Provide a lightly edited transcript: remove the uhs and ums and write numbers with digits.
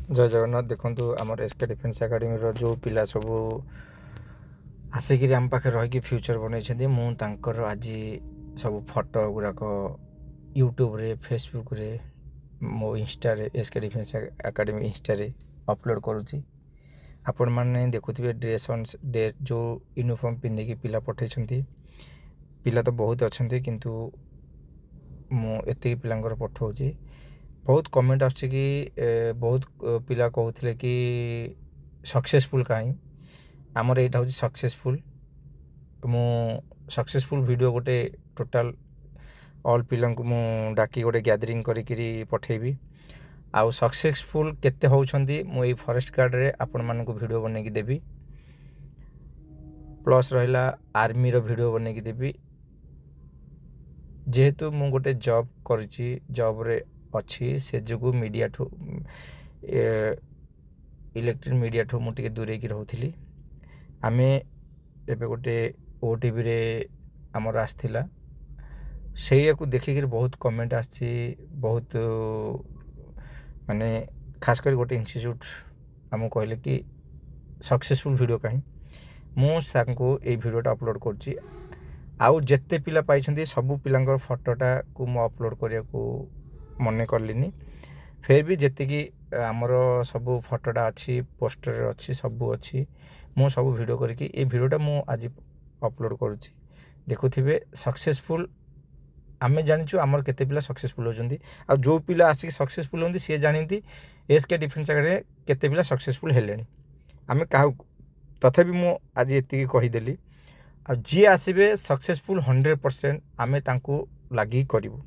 जय जगन्नाथ। देखु आमर एसके डिफेन्स एकाडेमी जो पिला सब आसिक आम पाखे रही फ्यूचर बनई मुझे आज सब फोटो गुड़ाक यूट्यूब रे फेसबुक रे मो इंस्टा रे एसके डिफेन्स एकाडेमी इंस्टा रे अपलोड करुँची। आपण मैंने देखुवे ड्रेस जो यूनिफॉर्म पिंधिकी पिला पठे पिला तो बहुत अच्छा किंतु मुझे पिलांकर पठाऊँगी। बहुत कमेंट आछि कि बहुत पिला कहते कि सक्सेसफुल कहीं आमर यहाँ हूँ सक्सेसफुल। मु सक्सेसफुल वीडियो गोटे टोटाल ऑल पिला मु डाकी गोटे गैदरिंग करी पठेबी। आउ सक्सेसफुल केते होउछंती मु फॉरेस्ट गार्ड रे आपण मानक वीडियो बने की देबी, प्लस रहिला आर्मी रो वीडियो बने की देबी। जेहेतु मु गोटे जॉब करची जॉब रे अच्छी से जो मीडिया ठू इलेक्ट्रिक मीडिया ठू मुझे दूरे की रोली। आम एबे गोटे ओटीवी रे आमर आसला से देखिक बहुत कमेंट आसी बहुत माने खास कर गोटे इंस्टीट्यूट आमको कहले कि सक्सेसफुल वीडियो कहीं मुझे ये वीडियोटा अपलोड करची। आउ जेते पिला पाइछंती सबु पिलांकर फोटोटा को मु अपलोड करिया को मने करलिनी। फिर भी जेतिकी आमर सबू फोटोटा अच्छी पोस्टर अच्छी सबू अच्छी मु सब वीडियो करके ये वीडियोटा मु आज अपलोड करुच्ची। देखुथिबे सक्सेसफुल आमे जानिछु आमर केते पिला सक्सेसफुल होजंती। आ जो पिला आसी सक्सेसफुल होंती सी जानती एसके डिफेन्स रे केते पिला सक्सेसफुल हेलेनी। आमे काहू तथापि मु आज एतिकी कहीदेली। आ जी आसबे सक्सेसफुल 100% आमे तांको लागी करिवु।